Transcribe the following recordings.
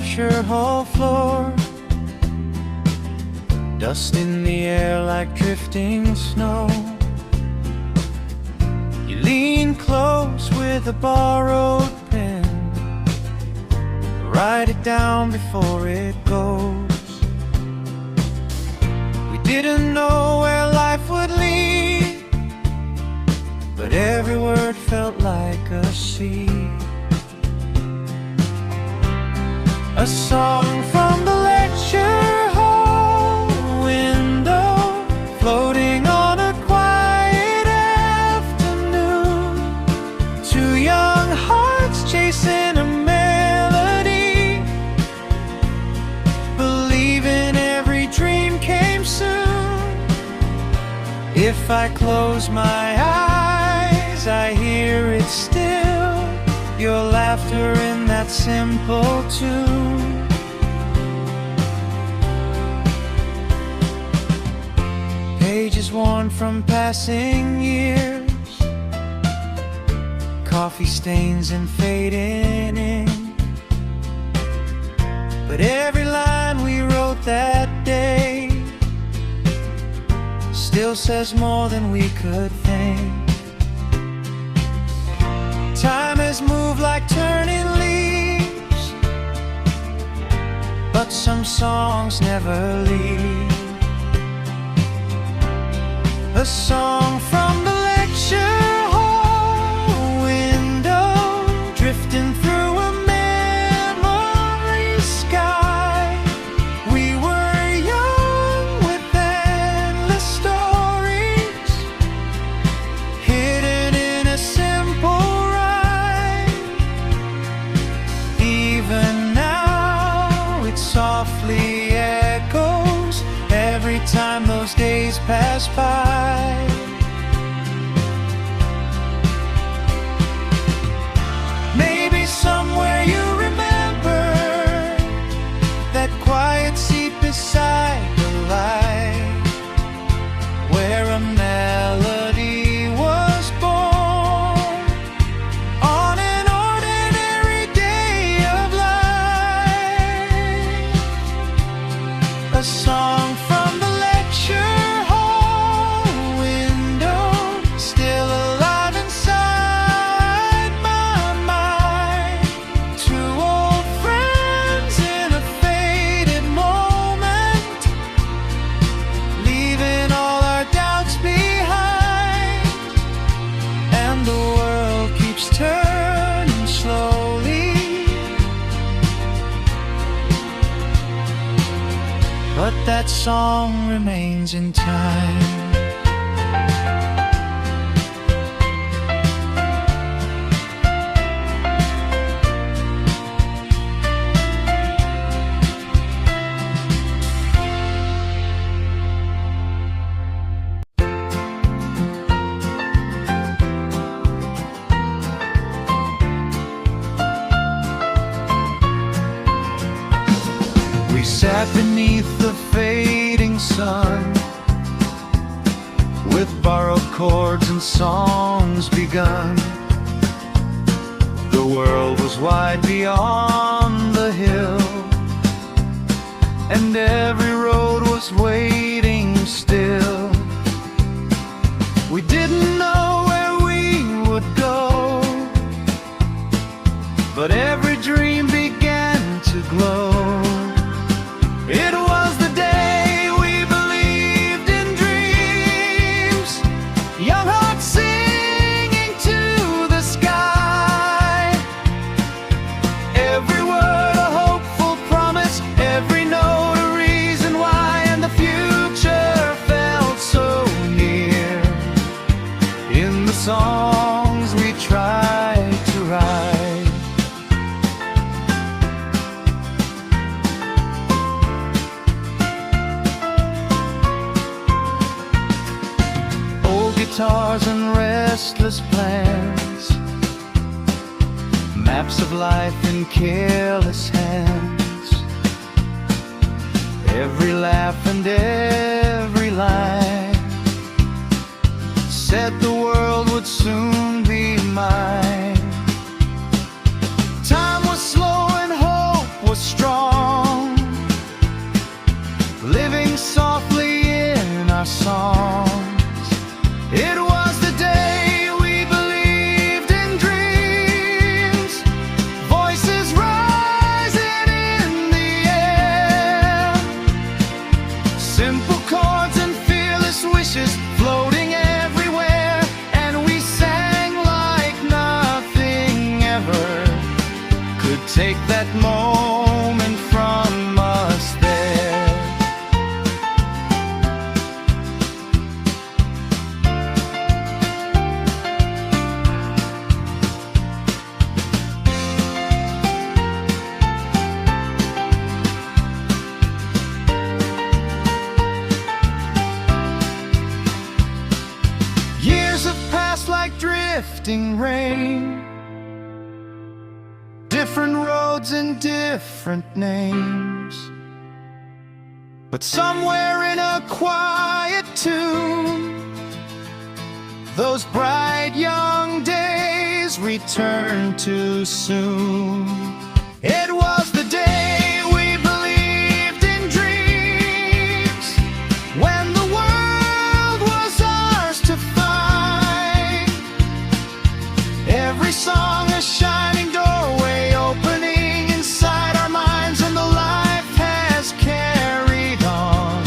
lecture hall floor, dust in the air like drifting snow. You lean close with a borrowed pen, write it down before it goes. We didn't know where life would lead, but every word felt like a seed. A song from the lecture hall window, floating on a quiet afternoon. Two young hearts chasing a melody, believing every dream came soon. If I close my eyes, I hear it still, your laughter in that simple tune. Pages worn from passing years, coffee stains and fading ink, but every line we wrote that day still says more than we could think. Time has moved like turning leaves, but some songs never leave. A song from the lecture hall window, drifting through a memory sky. We were young with endless stories, hidden in a simple rhyme. Even now it softly echoes every time those days pass by. Maybe somewhere you remember that quiet seat beside the light, where a melody was born on an ordinary day of life. A song from the lecture hall window, still alive inside my mind. Two old friends in a faded moment, leaving all our doubts behind. And the world keeps turning slowly, but that song remains in time. We sat beneath the fading sun, with borrowed chords and songs begun. The world was wide beyond the hill, and every road was waiting still. We didn't know where we would go, but every dream began to glow. It was the day we believed in dreams, young hearts singing to the sky. Every word a hopeful promise, every note a reason why, and the future felt so near in the songs we tried to write. Guitars and restless plans, maps of life in careless hands. Every laugh and every line said the world would soon be mine. Time was slow and hope was strong. drifting rain. Different roads and different names, but somewhere in a quiet tune, those bright young days return too soon. It was the day we believed in dreams, when the world was ours to find. Every song a shining doorway opening inside our minds, and the life has carried on.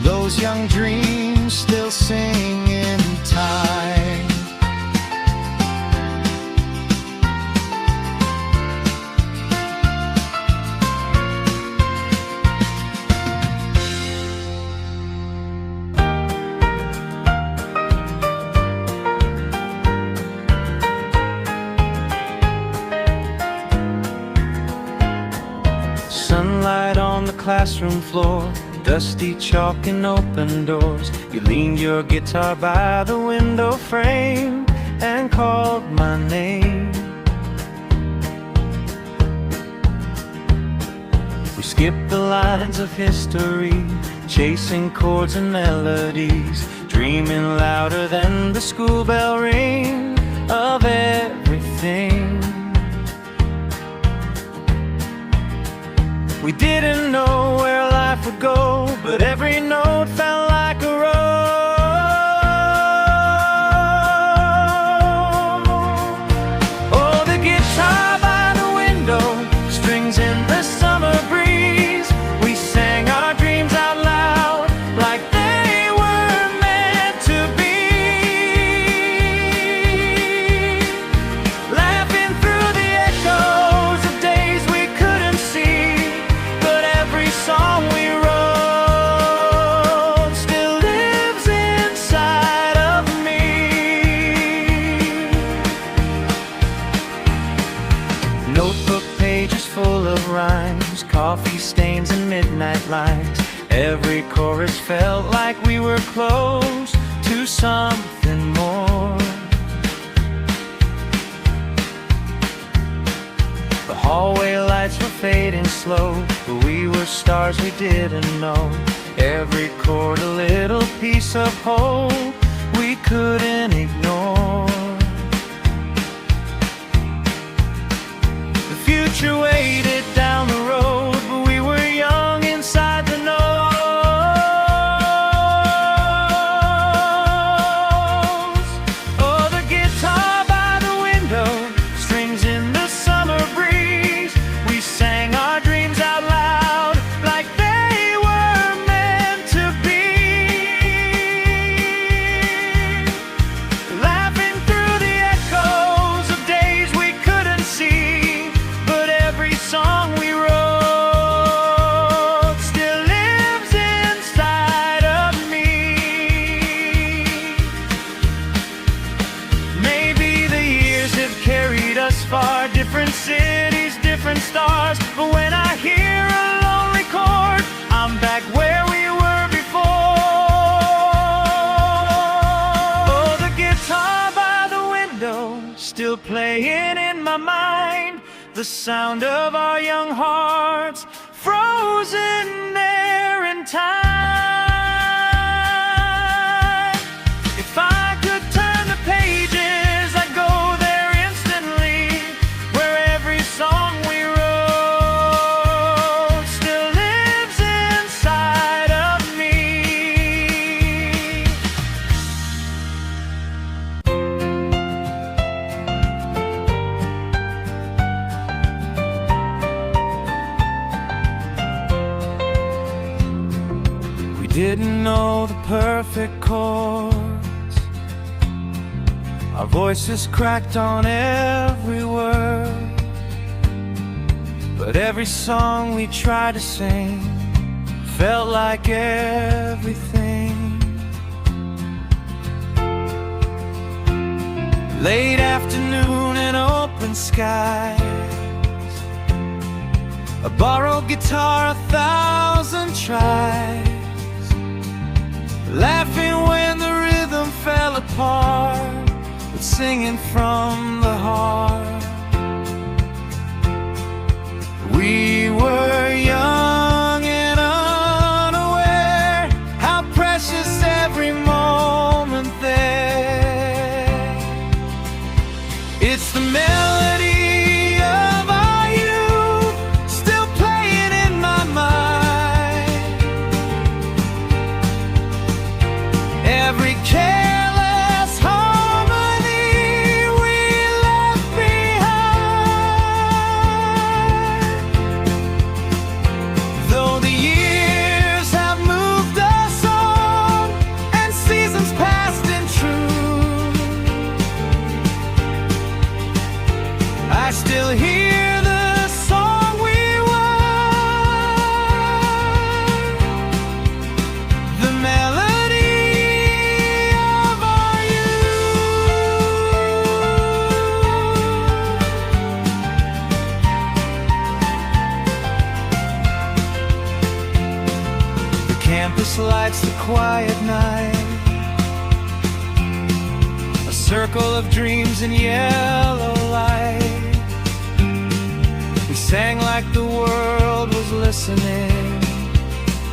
Those young dreams still sing in time. Sunlight on the classroom floor, dusty chalk and open doors. You leaned your guitar by the window frame and called my name. We skipped the lines of history, chasing chords and melodies, dreaming louder than the school bell ring of everything. We didn't know where life would go, but every note felt like a rose. Oh, the guitar by the window, strings in the summer breeze. We sang our dreams out loud like they were meant to be. Laughing through the echoes of days we couldn't see, song we wrote still lives inside of me. Notebook pages full of rhymes, coffee stains and midnight lights. Every chorus felt like we were close to something more. The hallway lights were fading slow, but we were stars we didn't know. Every chord a little piece of hope we couldn't ignore. The future waited down the road, but we were young inside the nose. Oh, the guitar by the window, strings in the summer breeze. We sang our dreams out loud like they were meant to be. Laughing through the echoes of days we couldn't see, but every song we wrote still lives inside of me. Maybe the years have carried us far, different cities, different stars, but when I hear a lonely chord, I'm back where we were before. Oh, the guitar by the window, still playing in my mind, the sound of our young hearts frozen there in time. If I could turn the pages, I'd go there instantly, where every song we wrote still lives inside of me. We didn't know the perfect chords, our voices cracked on every word, but every song we tried to sing felt like everything. Late afternoon and open skies, a borrowed guitar, 1,000 tries, laughing when the rhythm fell apart, but singing from the heart. We were young and unaware how precious every moment there. It's the melody of our youth still playing in my mind. Every careless harmony we left behind. Though the years have moved us on and seasons passed in truth, I still hear the song we were, the melody of our youth. The campus lights, the quiet night, a circle of dreams in yellow light. We sang like the world was listening,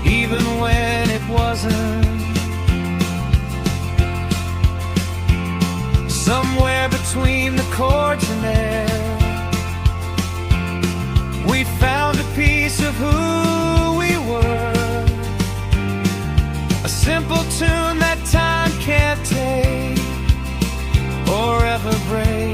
even when it wasn't. Somewhere between the chords and air, we found a piece of who we were, a simple tune that time can't take or ever break.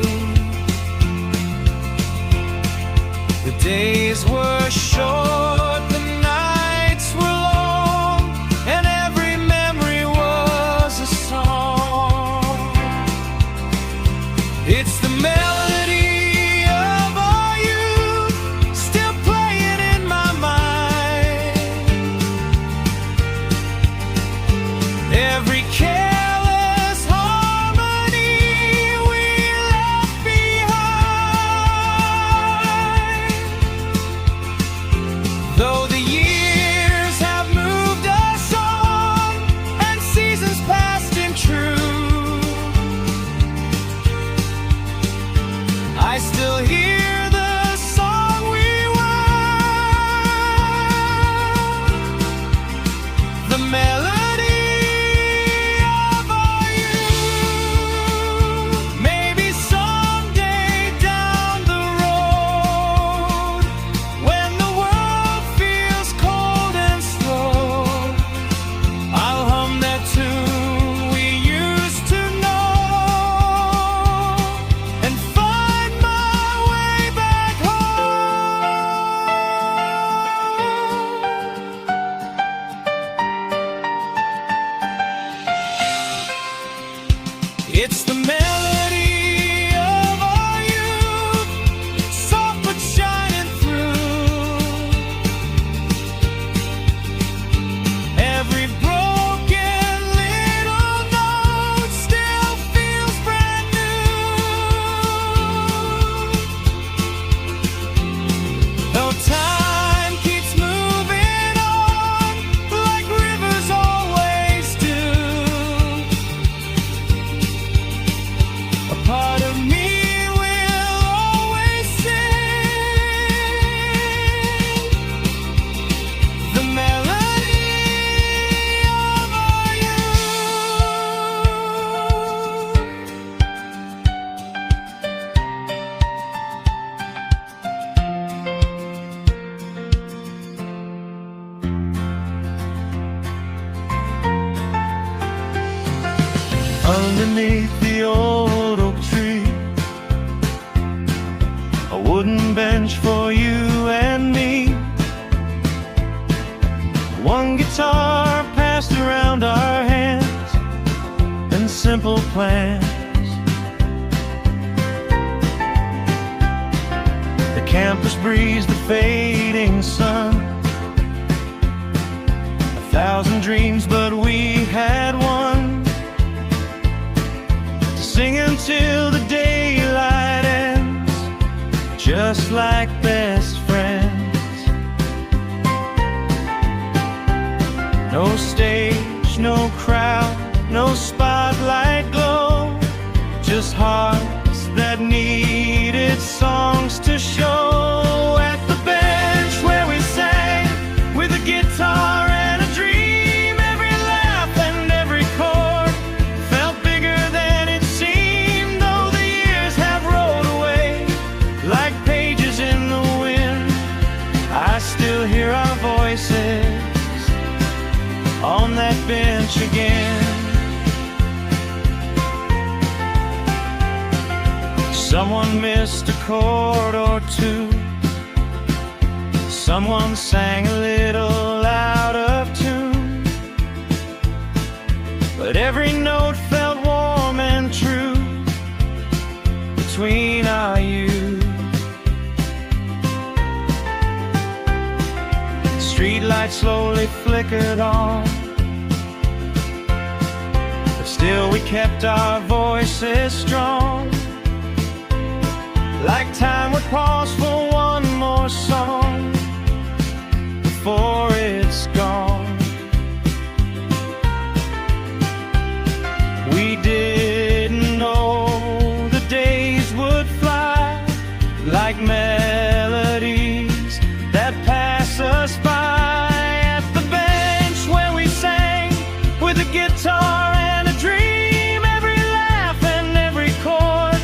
The days were short, the nights were long, and every memory was a song. It's the melody of our youth still playing in my mind. Every careless harmony we left behind. Though the years have moved us on and seasons passed in truth, I still hear the song we were, the melody of our youth. Maybe someday down the road, when the world feels cold and slow, I'll hum that tune we used to know and find my way back home. It's the melody of our youth, soft but shining through. Every broken little note still feels brand new. Though time keeps moving on like rivers always do, a part of me will always sing the melody of our youth. Underneath the old oak tree, a wooden bench for you and me, one guitar passed around our hands, and simple plans. The campus breeze, the fading sun, 1,000 dreams, but we had one, to sing until the daylight ends, just like best friends. No stage, no crowd, no spotlight glow, just just hearts that needed songs to show. At the bench where we sang with a guitar and a dream, every laugh and every chord felt bigger than it seemed. Though the years have rolled away like pages in the wind, I still hear our voices on that bench again. Someone missed a chord or two, someone sang a little out of tune, but every note felt warm and true between our youth. Streetlights slowly flickered on, but still we kept our voices strong. Like time would pause for one more song before it's gone. We didn't know the days would fly like melodies that pass us by. At the bench where we sang with a guitar and a dream, every laugh and every chord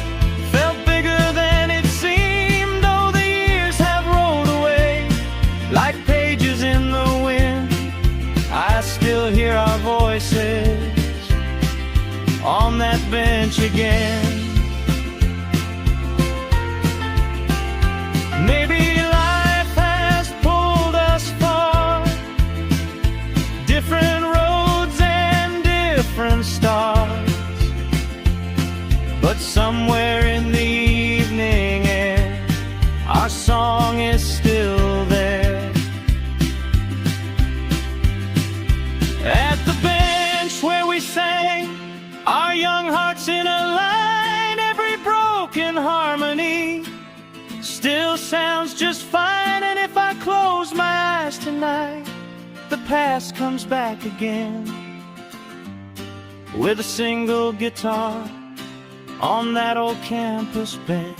felt bigger than it seemed. Though the years have rolled away like pages in the wind, I still hear our voices on that bench again. Maybe life has pulled us far, different roads and different stars, but somewhere in the evening air, our song is still there. At the bench where we sang our young hearts in a line, every broken harmony still sounds just fine. And if I close my eyes tonight, the past comes back again with a single guitar on that old campus bench.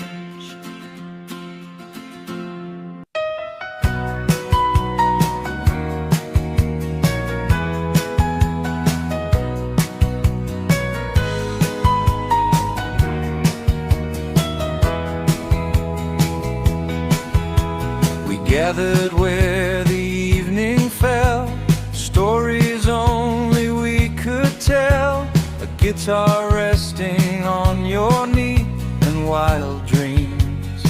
Gathered where the evening fell, stories only we could tell. A guitar resting on your knee and wild dreams.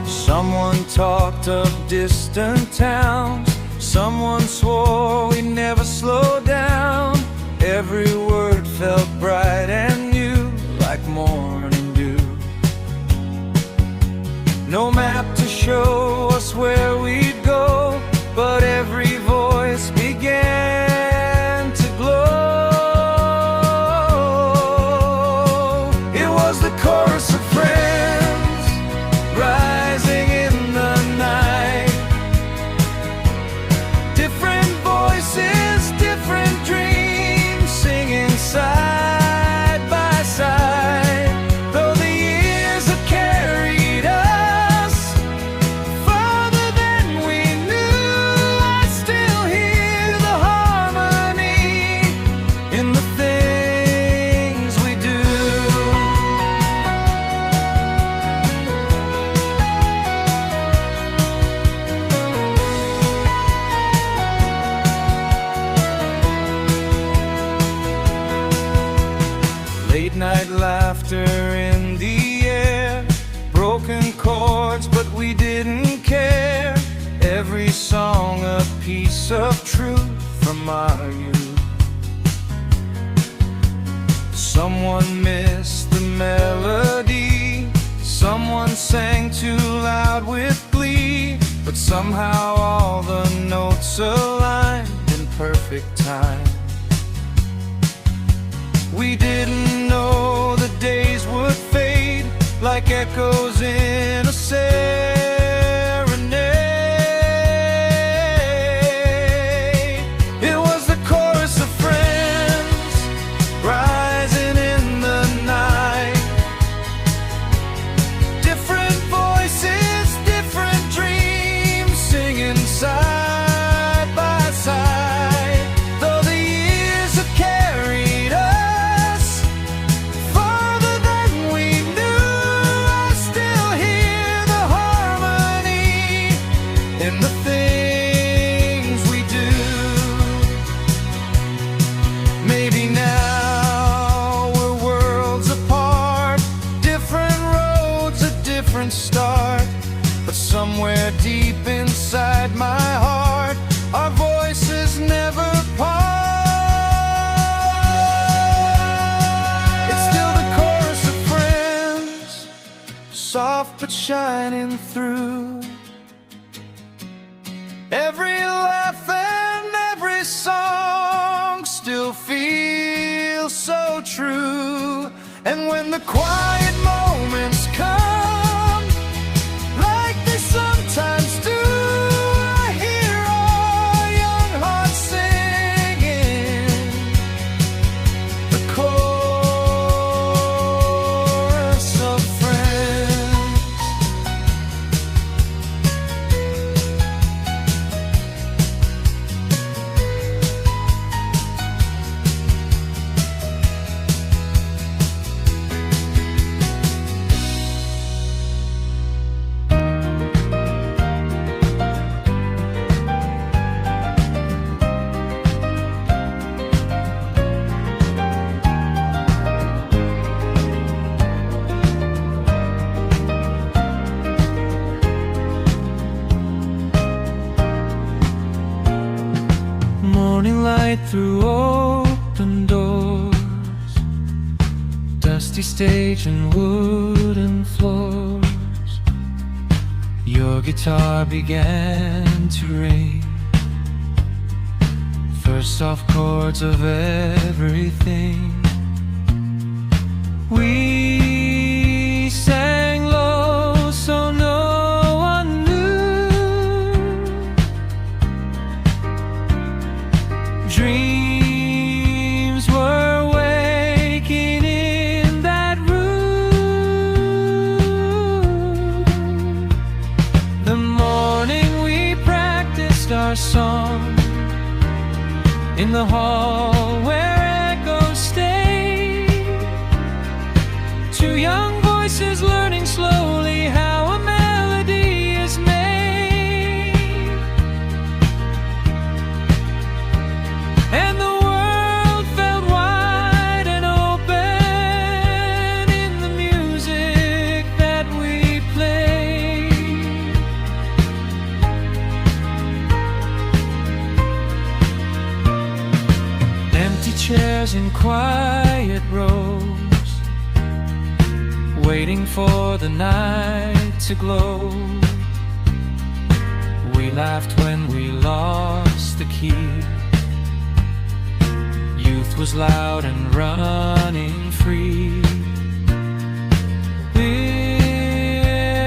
Someone talked of distant towns, someone swore we'd never slow down. Every word felt bright and new like morning dew. No map to show us where we'd go, but every voice began to glow. It was the chorus of friends rising in the night. Different voices, different dreams, singing side by side. Though the years have carried us night laughter in the air, broken chords but we didn't care. Every song a piece of truth from our youth. Someone missed the melody, someone sang too loud with glee, but somehow all the notes aligned in perfect time. We didn't know the days would fade like echoes in a serenade. It was the chorus of friends rising in the deep inside my heart. Our voices never part. It's still the chorus of friends, soft but shining through. Every laugh and every song still feels so true. And when the quiet moments come, like they sometimes do, I hear our young hearts singing the chorus of friends. Morning light through open doors, dusty stage and wooden floors. Your guitar began to ring, first soft chords of everything. We sang low so no one knew. Dreams were waking in that room. The morning we practiced our song in the hall where echoes stay. Two young voices learning slowly how a melody is made. And the world felt wide and open in the music that we played. Empty chairs in quiet rows, waiting for the night to glow. We laughed when we lost the key. Youth was loud and running free.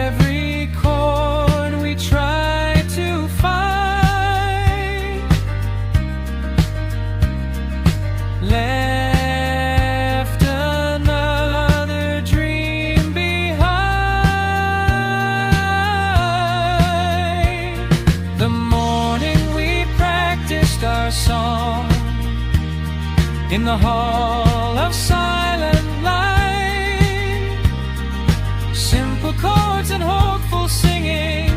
Every chord we tried to find left another dream behind. The morning we practiced our song in the hall of silent light. Simple chords and hopeful singing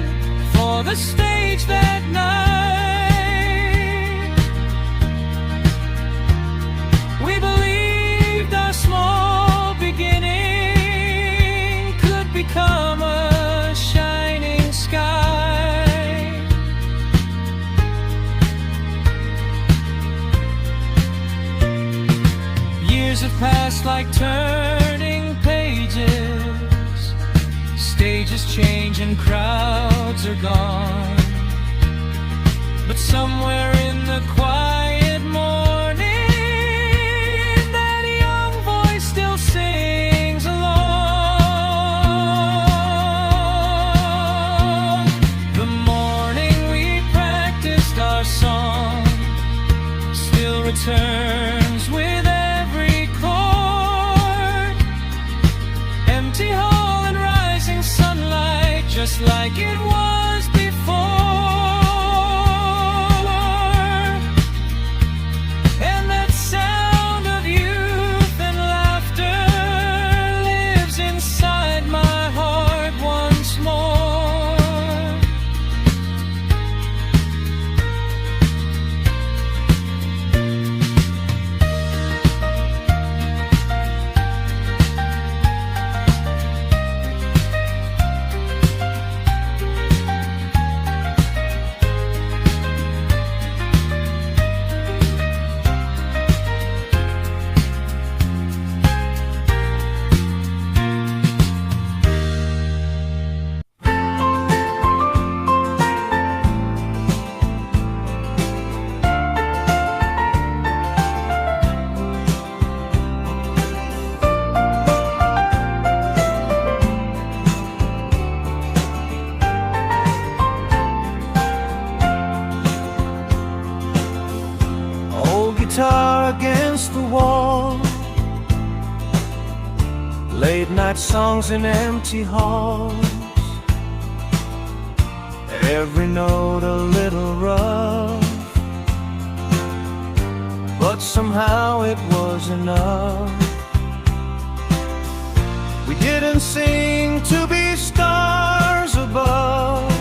for the stage that night. We believed our small beginning could become a shining sky. Years have passed like turning pages. Stages change and crowds are gone. But somewhere in the quiet morning, that young voice still sings along. The morning we practiced our song still returns with every chord. Empty hall and rising sunlight, just like it was before. And that sound of youth and laughter lives inside my heart once more. the wall, late night songs in empty halls, every note a little rough, but somehow it was enough. We didn't sing to be stars above,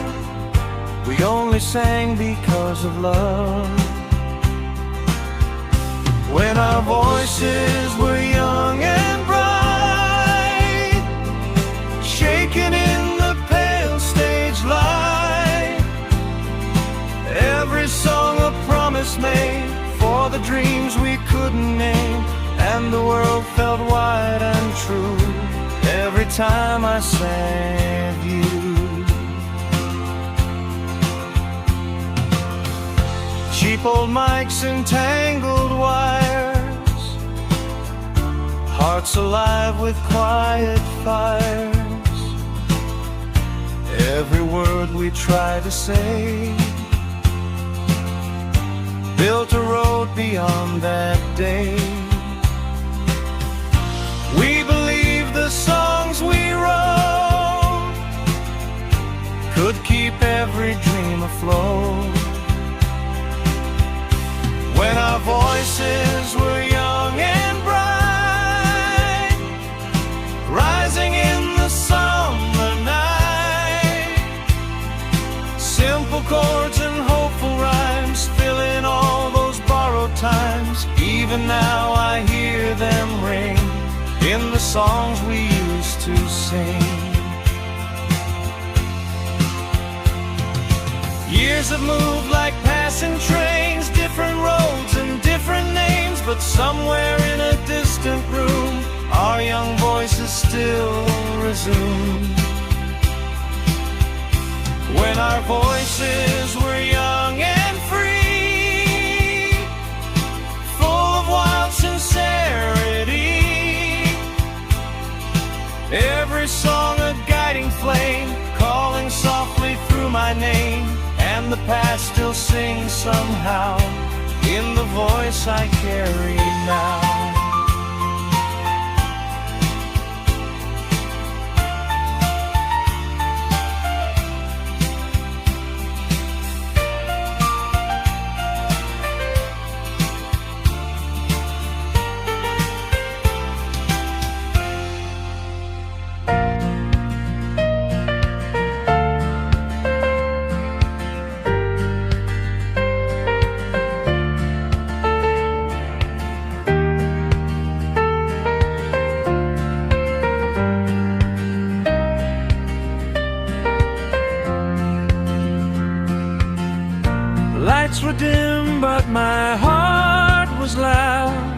we only sang because of love. When our voices were young and bright, shaking in the pale stage light, every song a promise made for the dreams we couldn't name, and the world felt wide and true every time I sang of you. Cheap old mics and tangled wires, hearts alive with quiet fires, every word we try to say built a road beyond that day. We believed the songs we wrote could keep every dream afloat. When our voices were young and bright, rising in the summer night, simple chords and hopeful rhymes filling all those borrowed times. Even now I hear them ring in the songs we used to sing. Years have moved like passing trains, different roads and different names, but somewhere in a distant room our young voices still resume. When our voices were young and free, full of wild sincerity, every song a guiding flame, calling softly through my name, and the past still sings somehow in the voice I carry now. Lights were dim, but my heart was loud,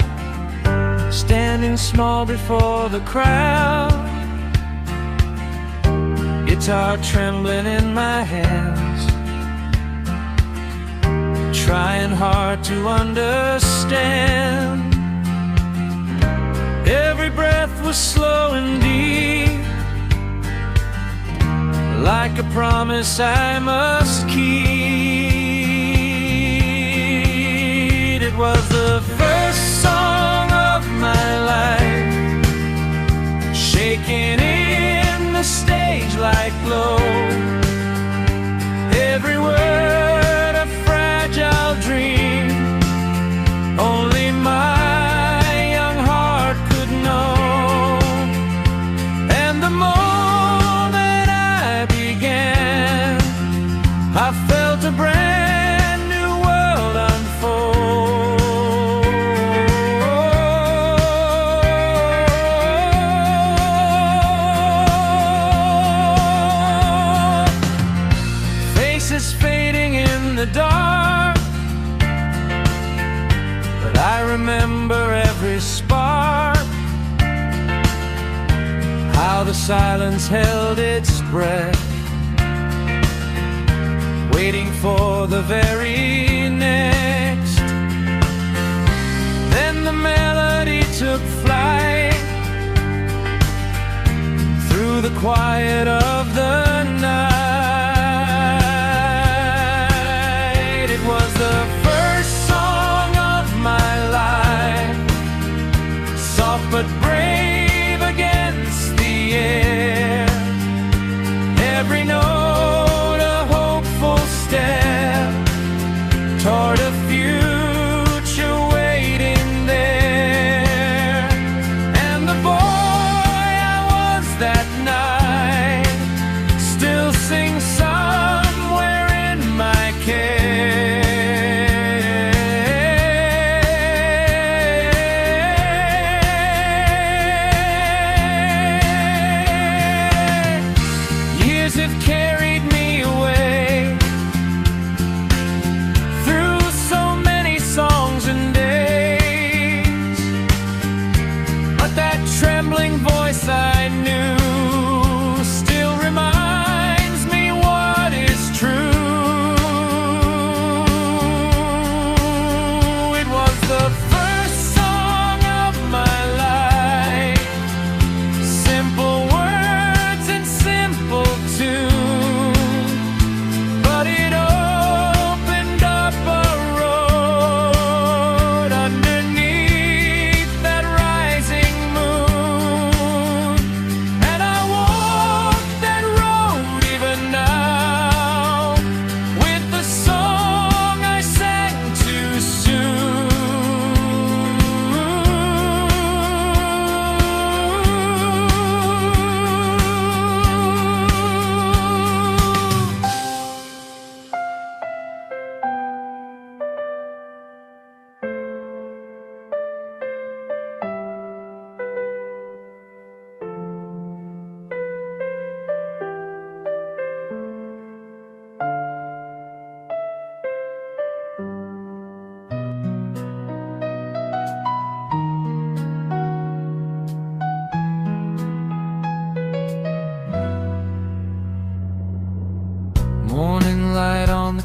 standing small before the crowd, guitar trembling in my hands, trying hard to understand. Every breath was slow and deep, like a promise I must keep. It was the first song of my life, shaking in the stage like glow. Every word a fragile dream, only my young heart could know. And the moment I began, I felt a brand new world unfold. Faces fading in the dark, but I remember every spark, how the silence held its breath, waiting for the very next. Then the melody took flight through the quiet of the night. It was the first song of my life,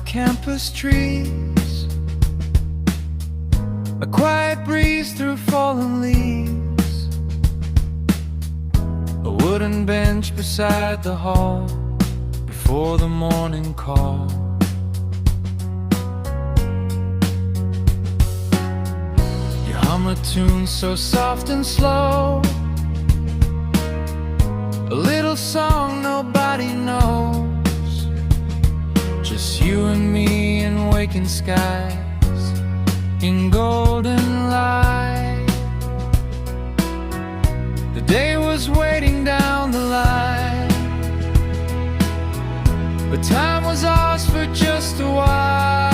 of campus trees, a quiet breeze through fallen leaves, a wooden bench beside the hall before the morning call. You hum a tune so soft and slow, a little song nobody knows, just you and me in waking skies, in golden light. The day was waiting down the line, but time was ours for just a while.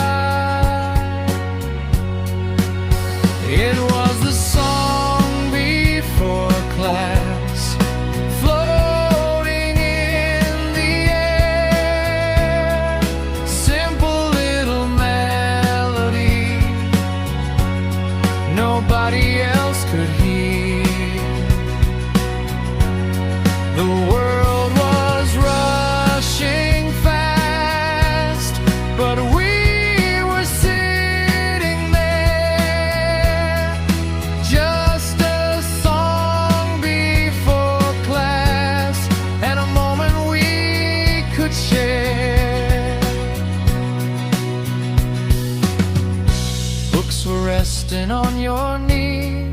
It was the song before class, floating in the air, simple little melody nobody else could hear. The world was rushing fast, but we were sitting there, just a song before class, and a moment we could share. Books were resting on your knees,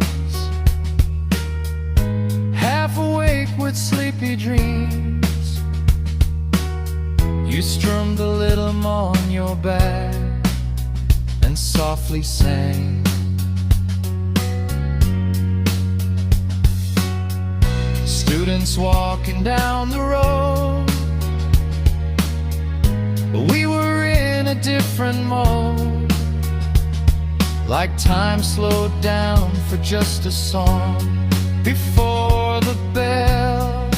half awake with sleepy dreams. You strummed a little on your back and softly sang. Students walking down the road, but we were in a different mode, like time slowed down for just a song before the bell.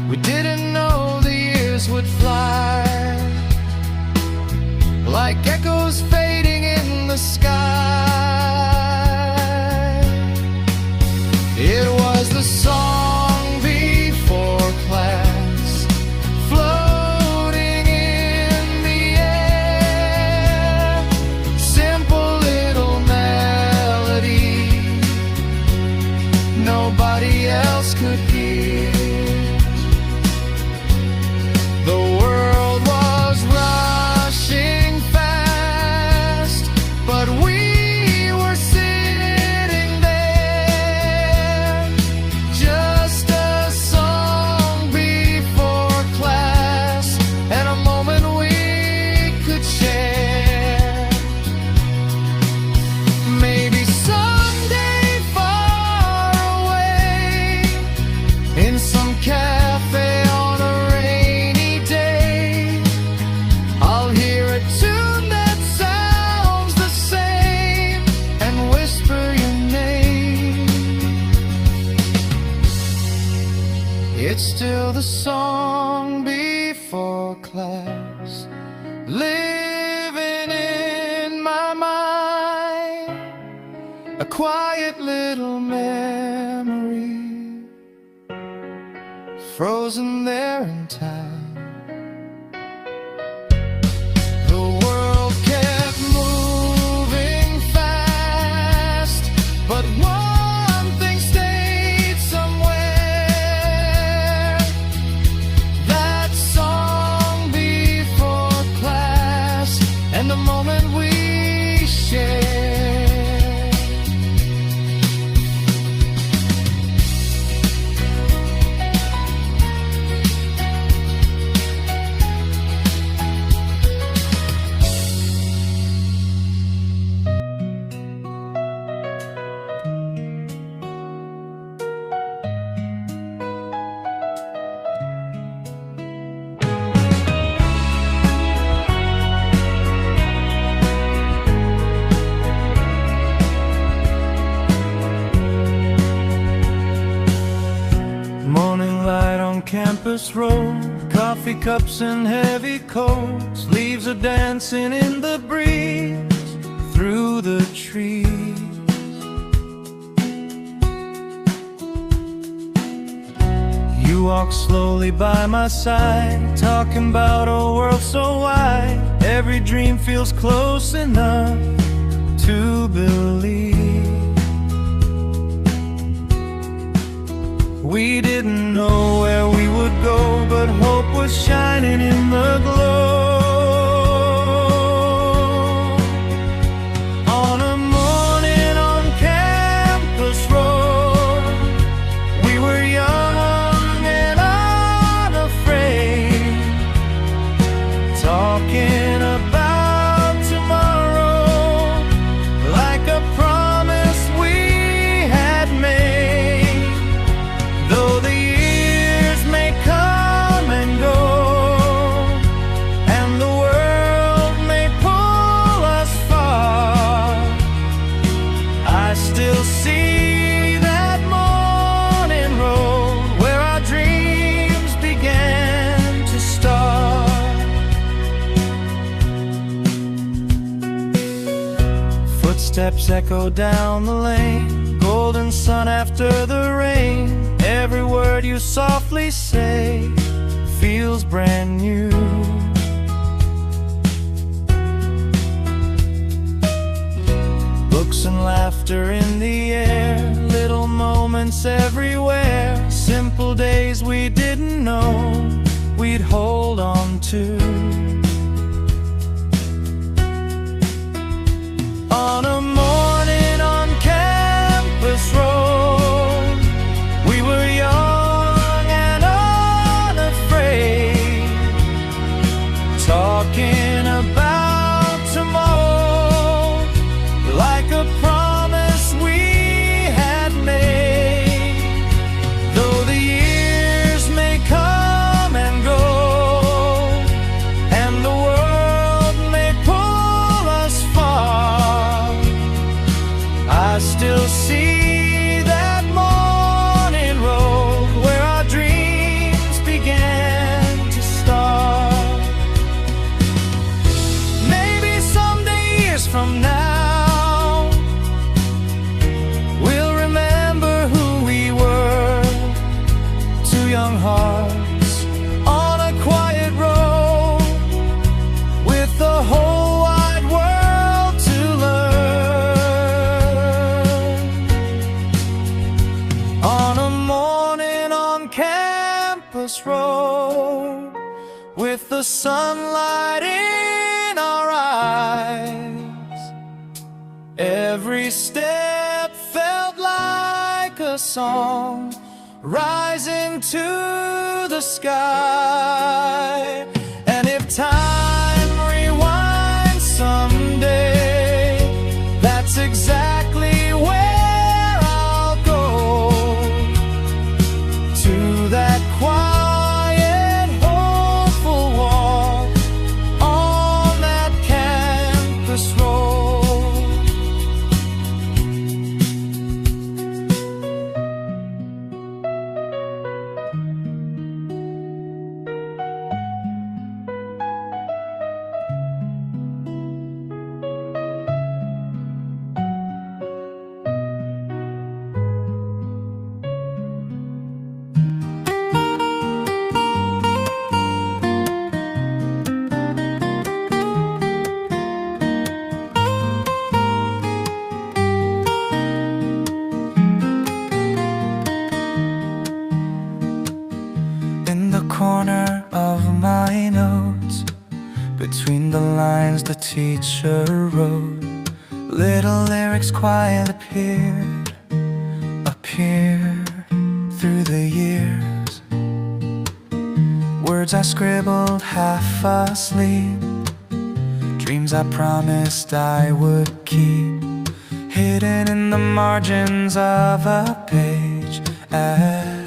We didn't know the years would fly, like echoes fading in the sky. It was the song before class, floating in the air, simple little melody nobody else could hear. The world was rushing fast, but we were sitting there, just a song before class, and a moment we could share. Maybe someday far away, in some cafe on a rainy day, I'll hear a tune that sounds the same and whisper your name. It's still the song before class, living in my mind, a quiet little memory, frozen there in time. The world kept moving fast, but one thing stayed somewhere, that song before class, and the moment we shared. Morning light on campus road, coffee cups and heavy coats, leaves are dancing in the breeze through the trees. You walk slowly by my side, talking about a world so wide. Every dream feels close enough to believe. We didn't know where we would go, but hope was shining in the glow. On a morning on Campus Road, we were young and unafraid, talking about tomorrow like a promise we had made. Though the years may come and go, and the world may pull us far, I still see that morning road where our dreams began to start. Footsteps echo down the lane, golden sun after the rain. Every word you softly say feels brand new. Books and laughter in the air, little moments everywhere. Simple days we didn't know we'd hold on to. On a morning on Campus Road, we were young and unafraid, talking about tomorrow like a promise we had made. Though the years may come and go, and the world may pull us far, I still see that morning road where our dreams began to start. Maybe someday, years from now, we'll remember who we were, two young hearts on a quiet road with the whole wide world to learn. On a morning on Campus Road, with the sunlight in our eyes, every step felt like a song rising to the sky. And if time rewinds someday, that's exactly where I'll go, to that quiet, hopeful walk on that campus road. In the corner of my notes, between the lines the teacher wrote, little lyrics quiet appear through the years. Words I scribbled half asleep, dreams I promised I would keep, hidden in the margins of a page at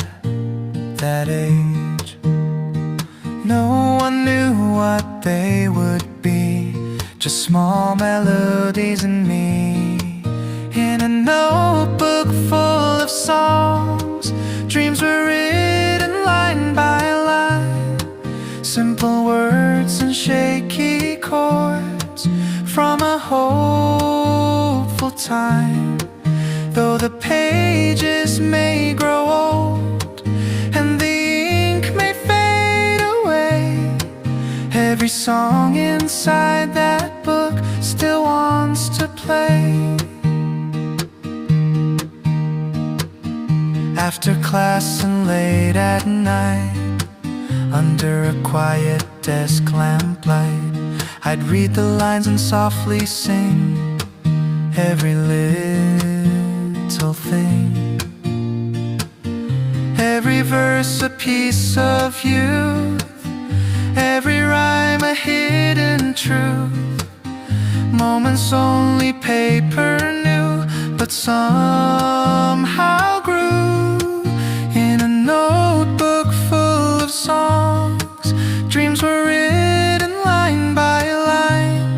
that age. No one knew what they would be, just small melodies in me. In a notebook full of songs, dreams were written line by line, simple words and shaky chords from a hopeful time. Though the pages may grow old and the Every song inside that book still wants to play. After class and late at night, under a quiet desk lamplight, I'd read the lines and softly sing every little thing. Every verse a piece of youth, every rhyme a hidden truth. Moments only paper knew, but somehow grew in a notebook full of songs. Dreams were written line by line,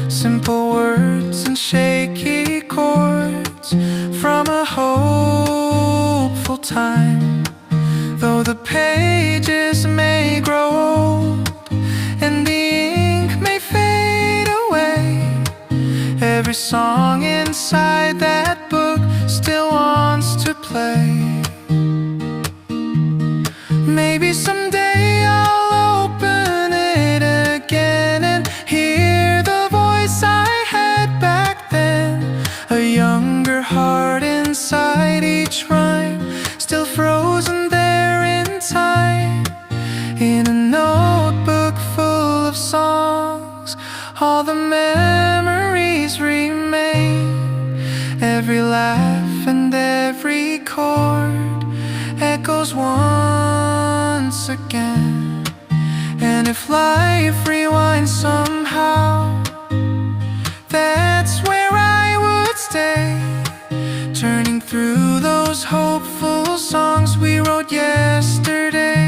simple words and shaky chords from a hopeful time. Though the pages may grow old and the ink may fade away, every song inside that book still wants to play. Maybe someday I'll open it again and hear the voice I had back then. A younger heart inside each rhyme, still frozen there in time. In a notebook full of songs, all the memories remain. Every laugh and every chord echoes once again. And if life rewinds somehow, that's where I would stay, turning through those hopeful songs we wrote yesterday.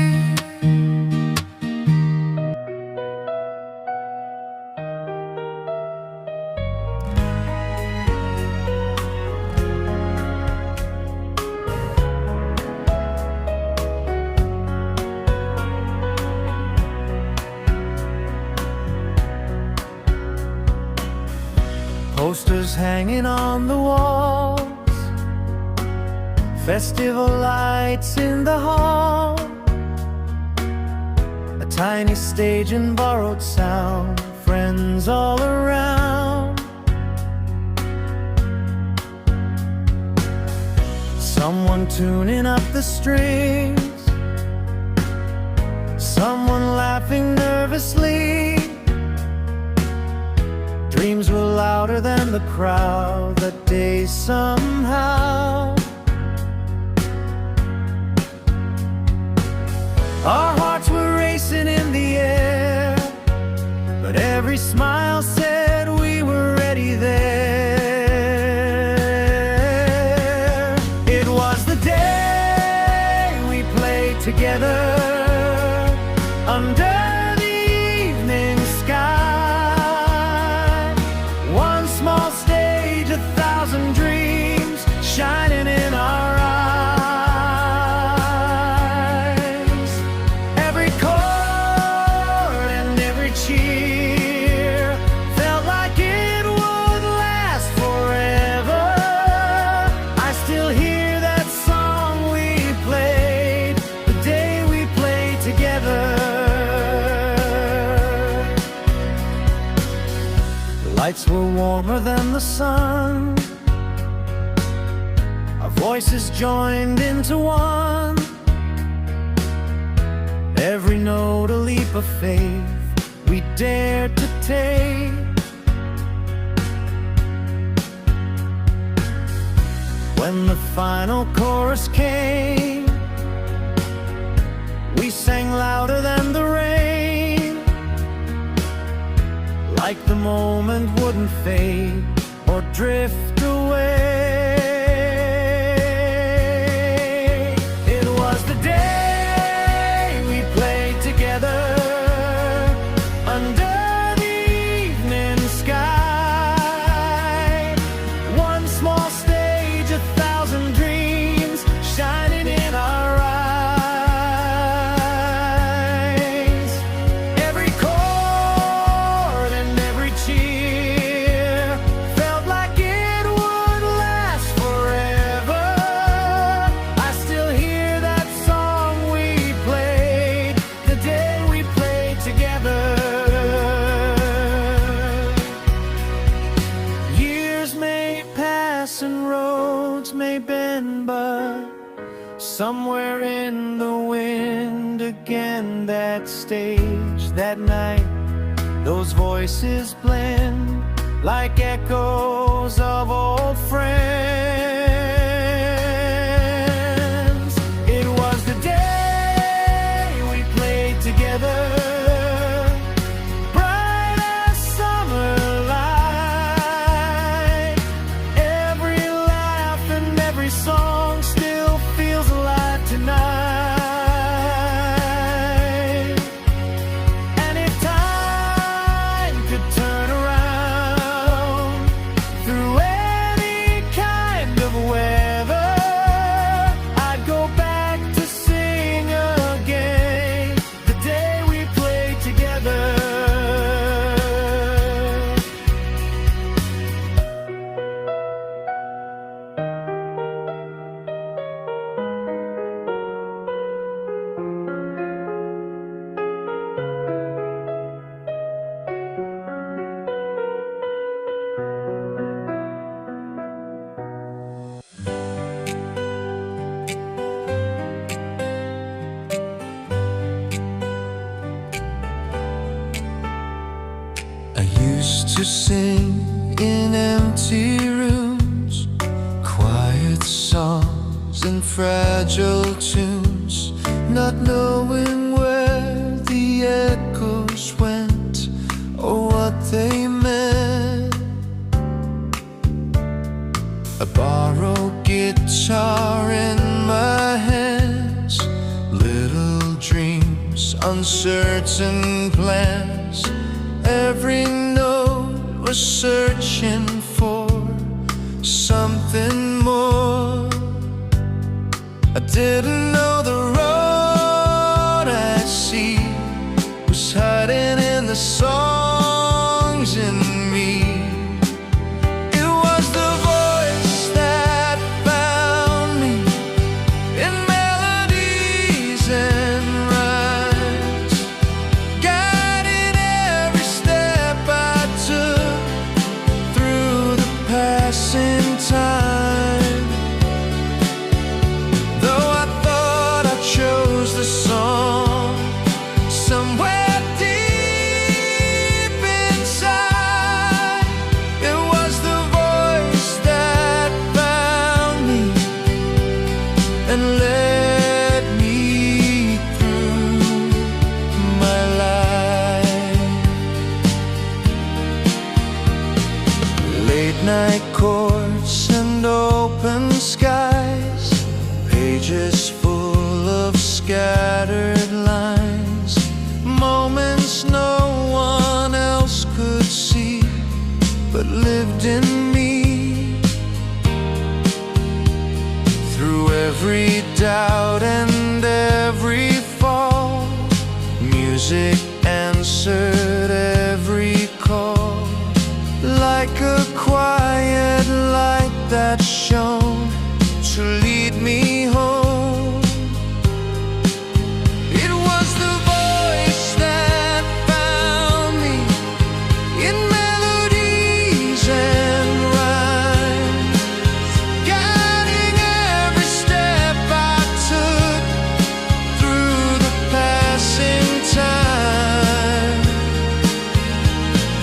Posters hanging on the walls, festival lights in the hall, a tiny stage and borrowed sound, friends all around. Someone tuning up the strings, someone laughing nervously. Dreams were louder than the crowd that day somehow. Our hearts were racing in the air, but every smile said we were ready there. It was the day we played together under the evening sky. One small stage, 1,000 dreams shining in our eyes. Every chord and every cheer felt like it would last forever. I still hear that song we played the day we played together. The lights were warmer than the sun, our voices joined into one. Every note a leap of faith we dared to take. When the final chorus came, we sang louder than the rain, like the moment wouldn't fade or drift away. It was the day we played together under the evening sky. One small stage, 1,000 dreams shining in our eyes. Every chord and every cheer felt like it would Somewhere in the wind again, that stage, that night, those voices blend like echoes of old friends. It was the day we played together, bright as summer light. Every laugh and every song still feels alive tonight. And if time could turn around through any kind of weather, I'd go back to sing again the day we played together. I used to sing in empty rooms, quiet songs and fragile tunes, not knowing where the echoes went or what they meant. A borrowed guitar in my hands, little dreams, uncertain plans. Every note was searching for something more. I didn't know the road I'd see was hiding in the songs in me. It was the voice that found me in melodies and rhymes, guiding every step I took through the passing time. Though I thought I chose the song, somewhere deep inside, it was the voice that found me and led me through my life. Late night courts and open skies, pages full of scattered lines, moments no one else could see but lived in me. Through every doubt and every fall, music answered every call, like a quiet light that shone to lead me home. It was the voice that found me in melodies and rhymes, guiding every step I took through the passing time.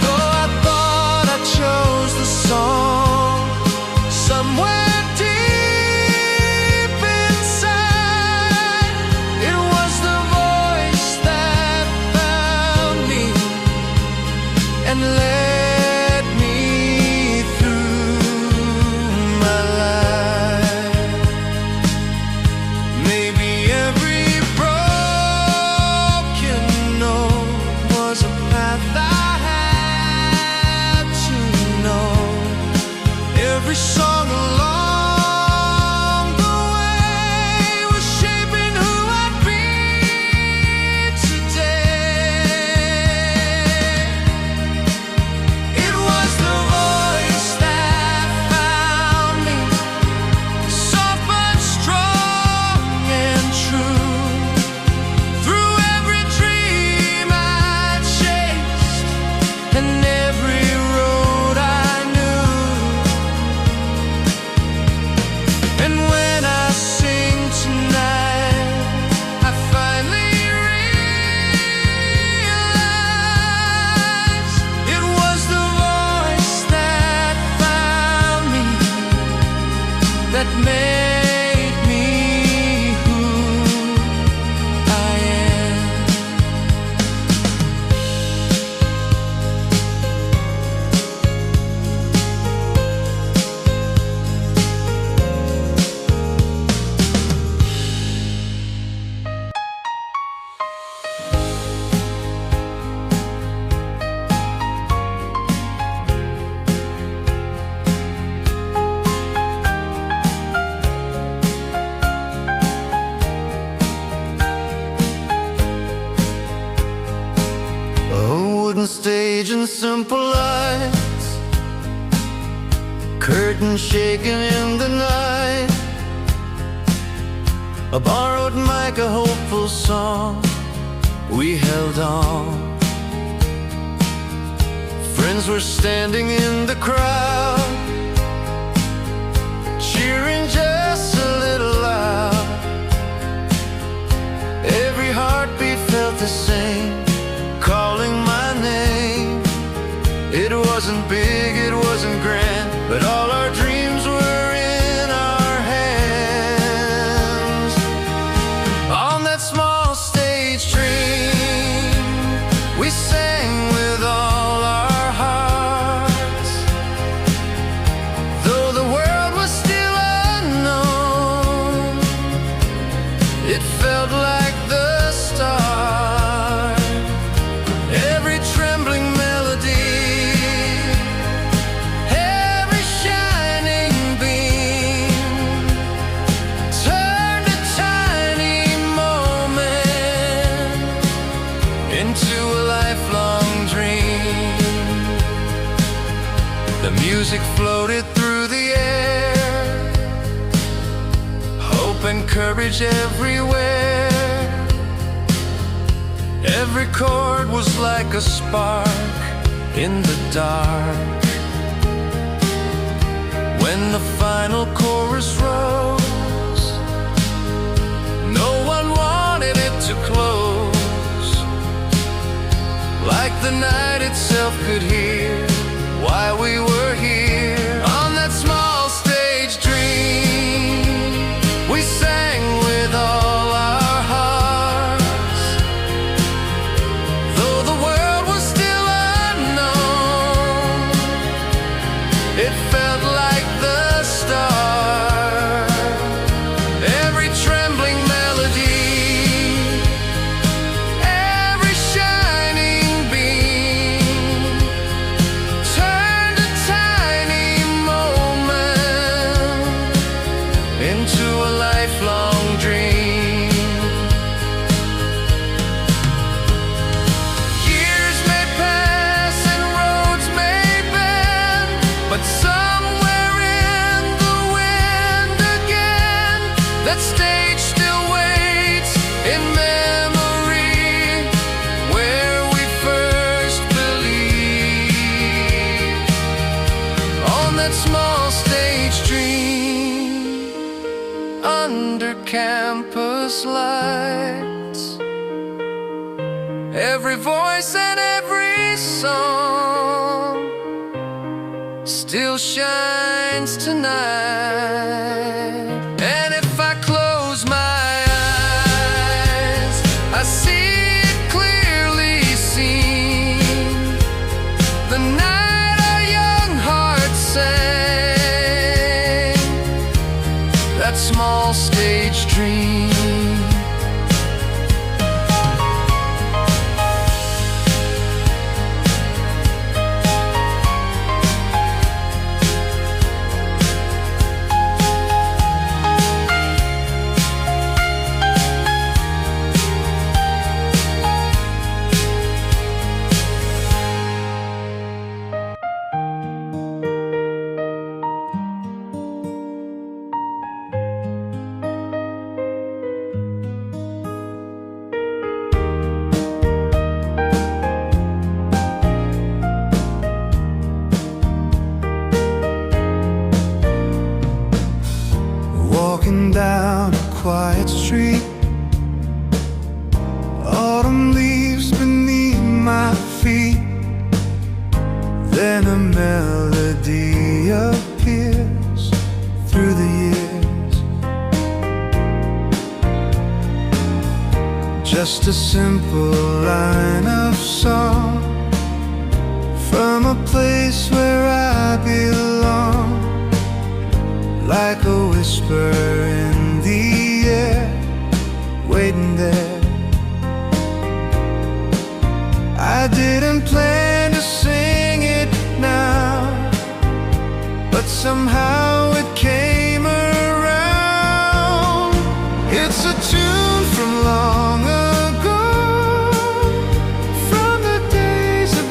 Though I thought I chose the song, somewhere deep inside, it was the voice that found me and led me through my life. Maybe every broken note was a path I had to know. Every song along the way was shaping who I'd be today. It was the voice that found me, soft but strong and true. Through every dream I chased and every road I knew. And when I sing tonight, wooden stage and simple lights, curtains shaking in the night, a borrowed mic, a hopeful song, we held on. Friends were standing in the crowd, cheering just a little loud. Every heartbeat felt the same, calling my name. It wasn't big, it wasn't grand, but all our dreams were in our hands. On that small stage dream, we sang with all our hearts. Though the world was still unknown, it felt like the start. Every trembling melody, every shining beam turned a tiny moment into a lifelong dream. The music floated through the air, hope and courage everywhere. Every chord was like a spark in the dark. When the final chorus rose, no one wanted it to close. Like the night itself could hear why we were here. On that small stage dream, we sang with all our hearts. Though the world was still unknown, it felt like the start. Every trembling melody, every shining beam turned a tiny moment into a lifelong dream. Years may pass and roads may bend, but somewhere in the wind again, that stage still waits in memory, where we first believed. On that small stage dream, under campus lights, every voice and every song still shines tonight. And if I close my eyes, I see it clearly seen. The night our young hearts sang that small stage dream. Walking down a quiet street, autumn leaves beneath my feet. Then a melody appears through the years. Just a simple line of song from a place where I belong. Like a whisper in the air, waiting there. I didn't plan to sing it now, but somehow it came around. It's a tune from long ago, from the days of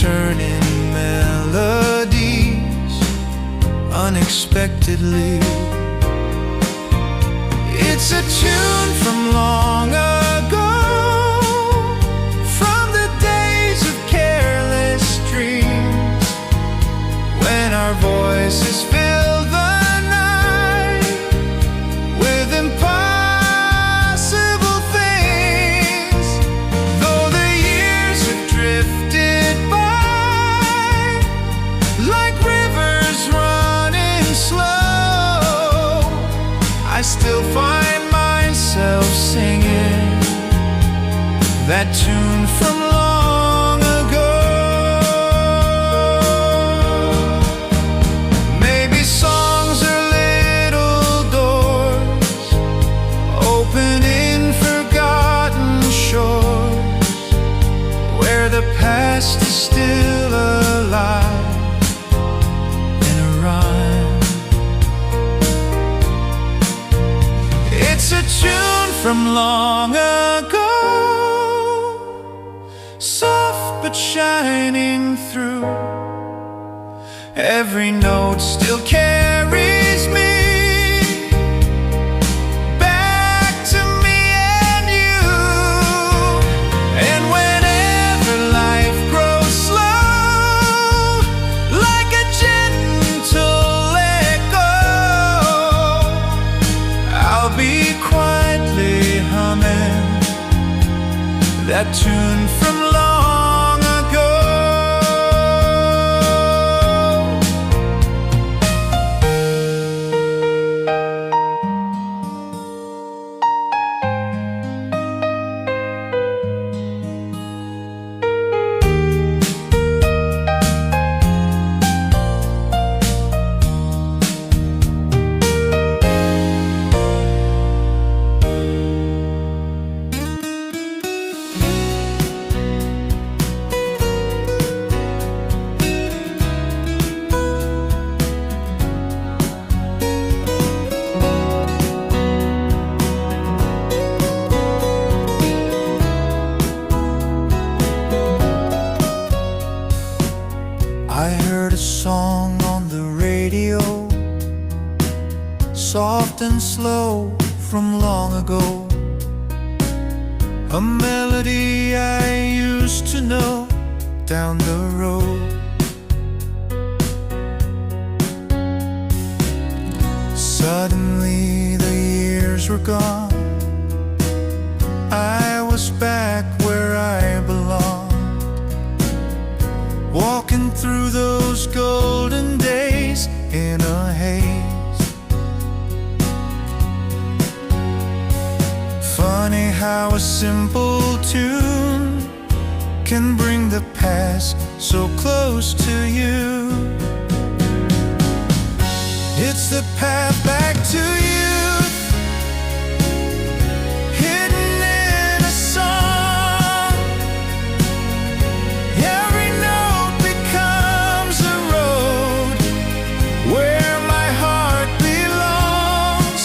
turning melodies unexpectedly. It's a tune from long ago, from the days of careless dreams, when our voices filled the night with impossible things. Though the years have drifted by like rivers running slow, I still find myself singing that tune from long ago. Maybe songs are little doors opening forgotten shores, where the past is still alive in a rhyme. It's a tune from long ago, soft but shining through. Every note still carries me back to me and you. And whenever life grows slow, like a gentle echo, I'll be quietly humming that tune from long ago. I heard a song on the radio, soft and slow from long ago, a melody I used to know down the road. Suddenly the years were gone, I was back where I belonged, walking through those golden days in a haze. Funny how a simple tune can bring the past so close to you. It's the path back to youth, hidden in a song. Every note becomes a road where my heart belongs.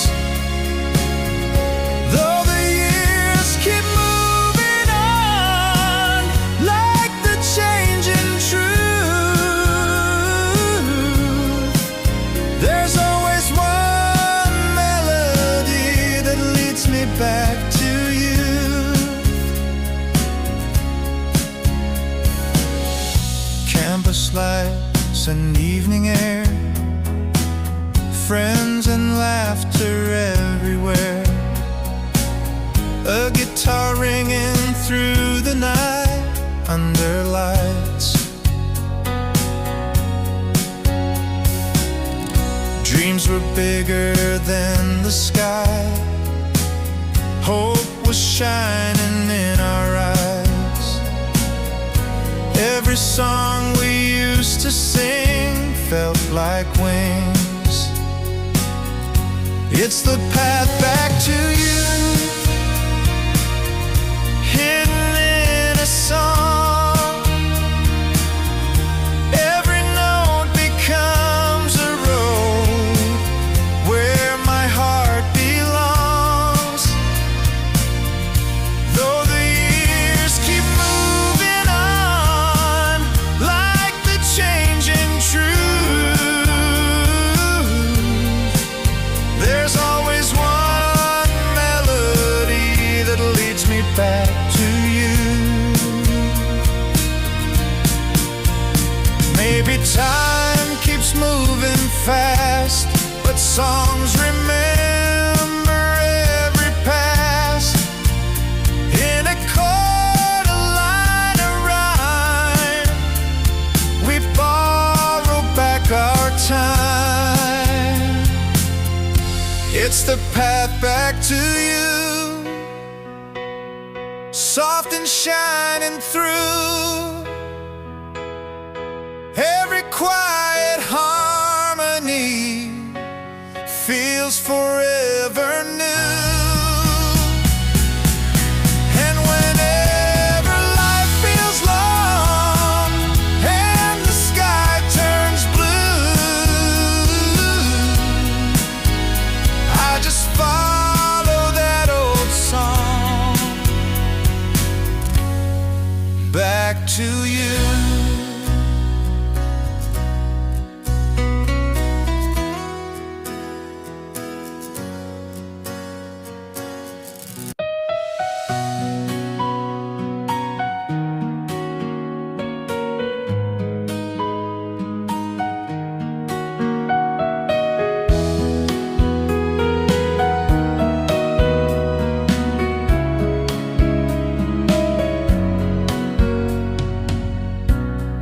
Though the years keep moving on, like the changing truth, there's always one melody that leads me back to you. Campus lights and evening air, friends and laughter everywhere, a guitar ringing through the night under lights. Dreams were bigger than the sky, hope was shining in our eyes. Every song we used to sing felt like wings. It's the path back to you, hidden in a song. Every note becomes a road where my heart belongs. Though the years keep moving on, back to you. Maybe time keeps moving fast, but songs remember every past. In a chord, a line, a rhyme, we borrow back our time. It's the path back to you, soft and shining through every quiet harmony, feels forever new. And whenever life feels long and the sky turns blue, I just follow that old song back to you.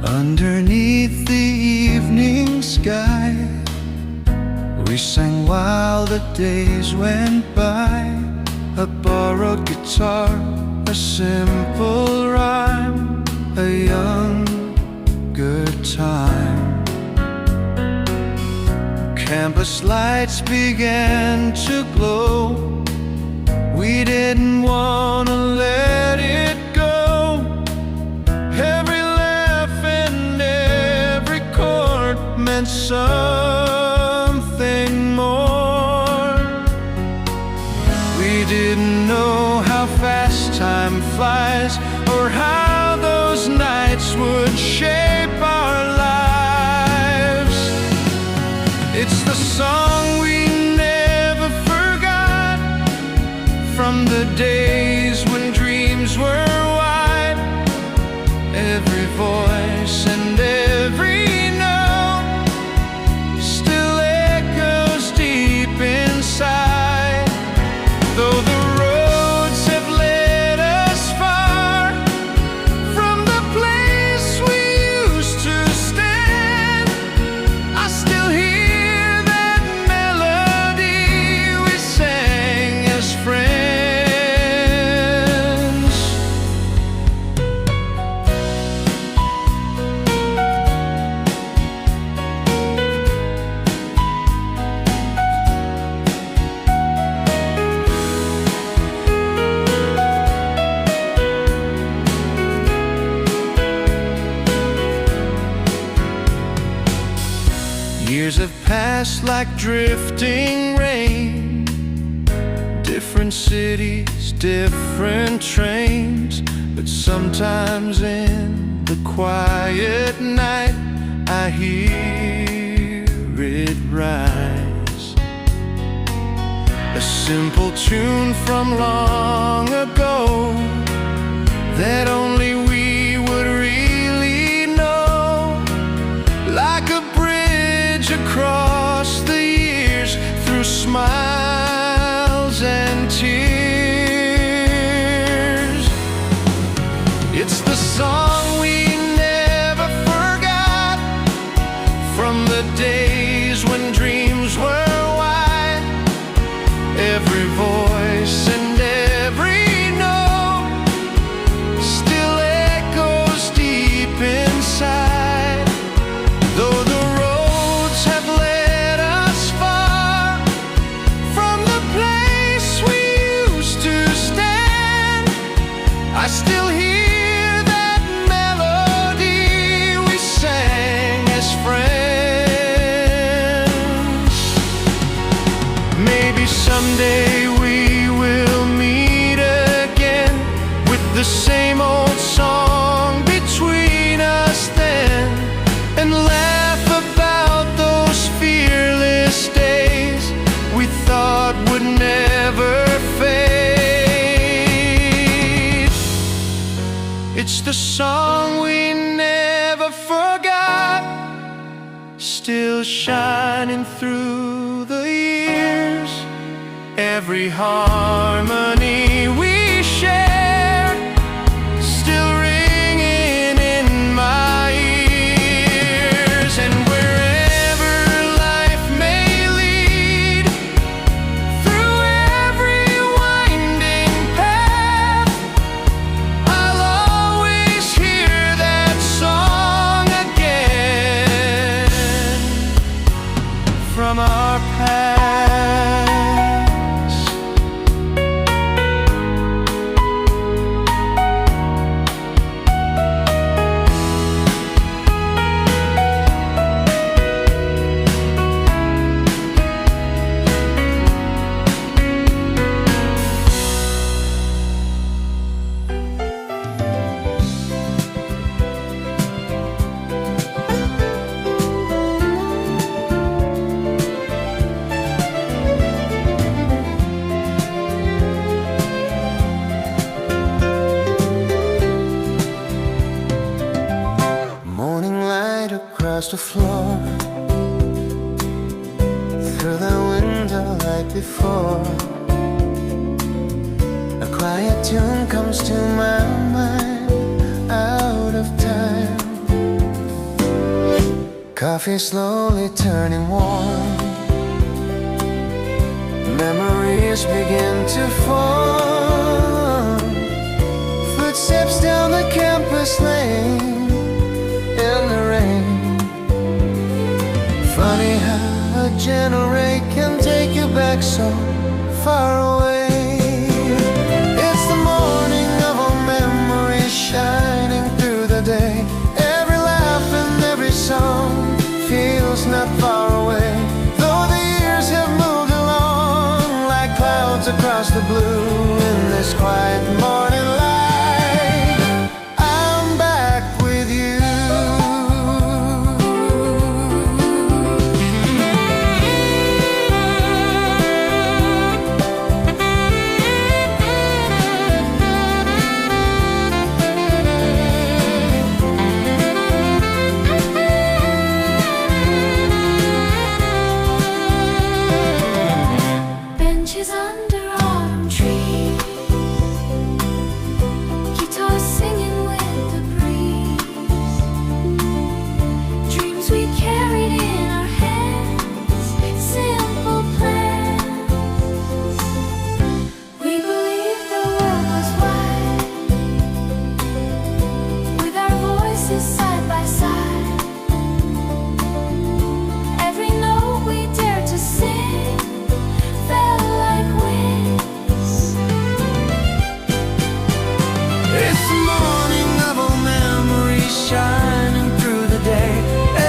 Underneath the evening sky, we sang while the days went by. A borrowed guitar, a simple rhyme, a younger time. Campus lights began to glow. We didn't want to let it go. Every laugh and every chord meant something more. We didn't know how fast time flies, or how those nights would shape our lives. It's the song we never forgot, from the days when dreams were wide. Every voice and every note still echoes deep inside. Though the roads have led us far from the place we used to stand, I still hear that melody we sang as friends. Years have passed like drifting rain, different cities, different trains. But sometimes in the quiet night, I hear it rise. A simple tune from long ago that only we would really know. Like a bridge across the years, through smiles and tears. It's the song we never forgot, from the days when dreams were wide. Every voice and every note still echoes deep inside. Though the roads have led us far from the place we used to stand, I still hear that melody we sang as friends. Maybe someday we will meet again, with the same old song between us then, and laugh about those fearless days we thought would never fade. It's the song we never forgot, still shining through the years. Every harmony we shared, still ringing in my ears. And wherever life may lead, through every winding path, I'll always hear that song again from our past. Across the floor, through the window like before, a quiet tune comes to my mind, out of time. Coffee slowly turning warm, memories begin to form. Footsteps down the campus lane in the rain. Funny how a gentle ray can take you back so far away. It's the morning of all memories shining through the day. Every laugh and every song feels not far away. Though the years have moved along like clouds across the blue, in this quiet morning light, I'm back with you. Benches under autumn trees, guitars singing with the breeze, dreams we carried in our hands, simple plans. We believed the world was wide, with our voices side by side. Every note we dared to sing felt like wings. It's the morning of all memories shining through the day.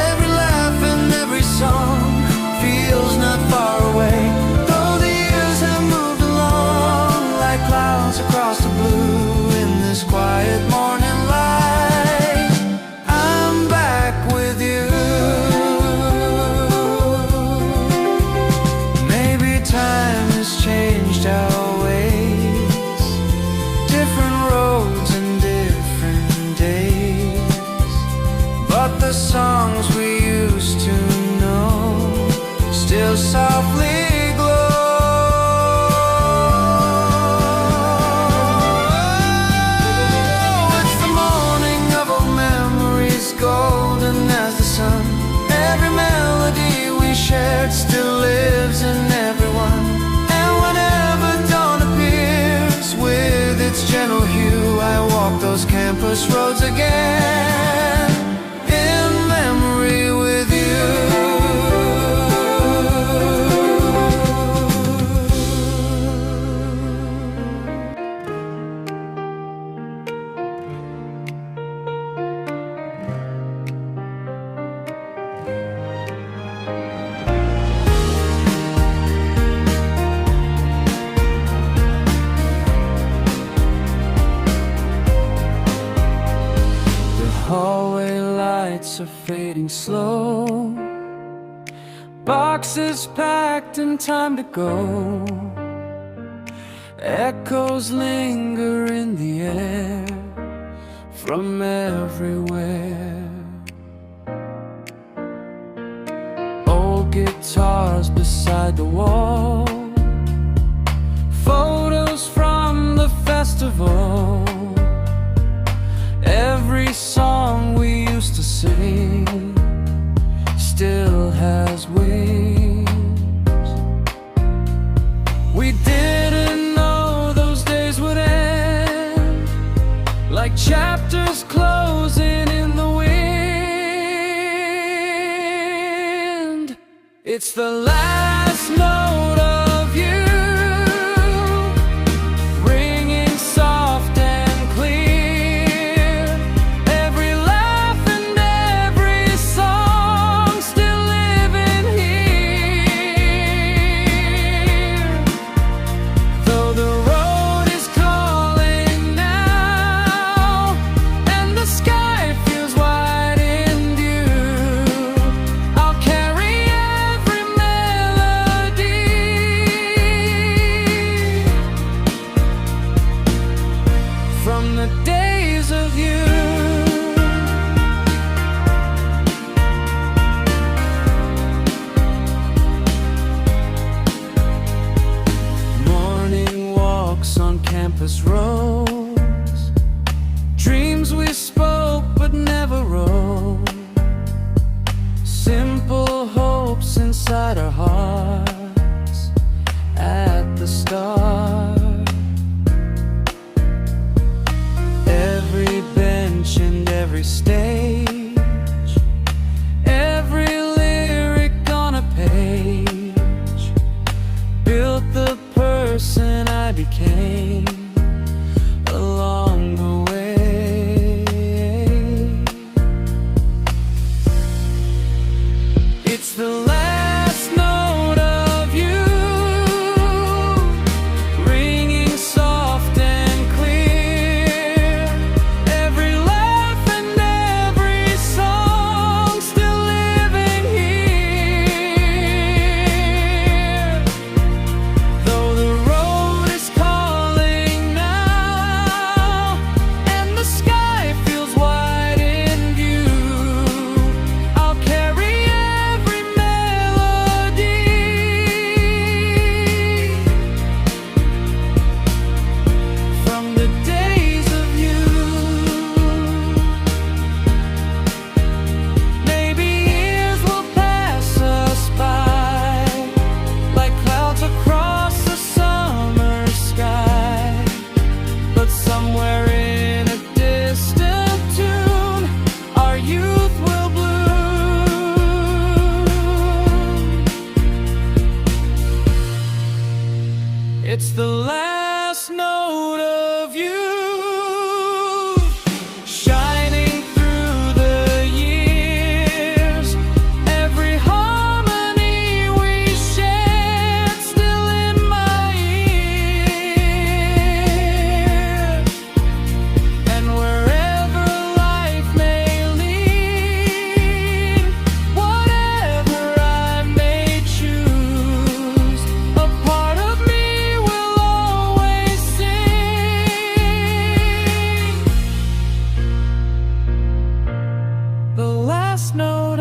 Every laugh and every song feels not far away. Though the years have moved along like clouds across the blue, in this quiet morning light, I'm back with you. Maybe time has changed our ways, different roads and different days, but the songs we used to know still softly glow. It's the morning of all memories, golden as the sun. Every melody we shared still lives in everyone. And whenever dawn appears with its gentle hue, I walk those campus roads again, in memory with you. Hallway lights are fading slow, boxes packed and time to go. Echoes linger in the air from everywhere. Old guitars beside the wall, photos from the festival. Every song we used to sing still has wings. We didn't know those days would end, like chapters closing in the wind. It's the last note of you, ringing soft and clear. Every laugh and every song still living here. Though the road is calling now, and the sky feels wide in view, I'll carry every melody from the days of you. Morning walks on campus roads, dreams we spoke but never wrote, simple hopes inside our hearts at the start. Every bench and every stage, every lyric on a page, built the person I became along the way. It's the last note of you, ringing soft and clear. Every laugh and every song still living here. Though the road is calling now, and the sky feels wide in view, I'll carry every melody from the days of you. Maybe years will pass us by like clouds across the summer sky, but somewhere in a distant tune our youth will bloom. It's the last note of you, shining through the years. Every harmony we shared still in my ear. And wherever life may lead, whatever I may choose, a part of me will always sing the last note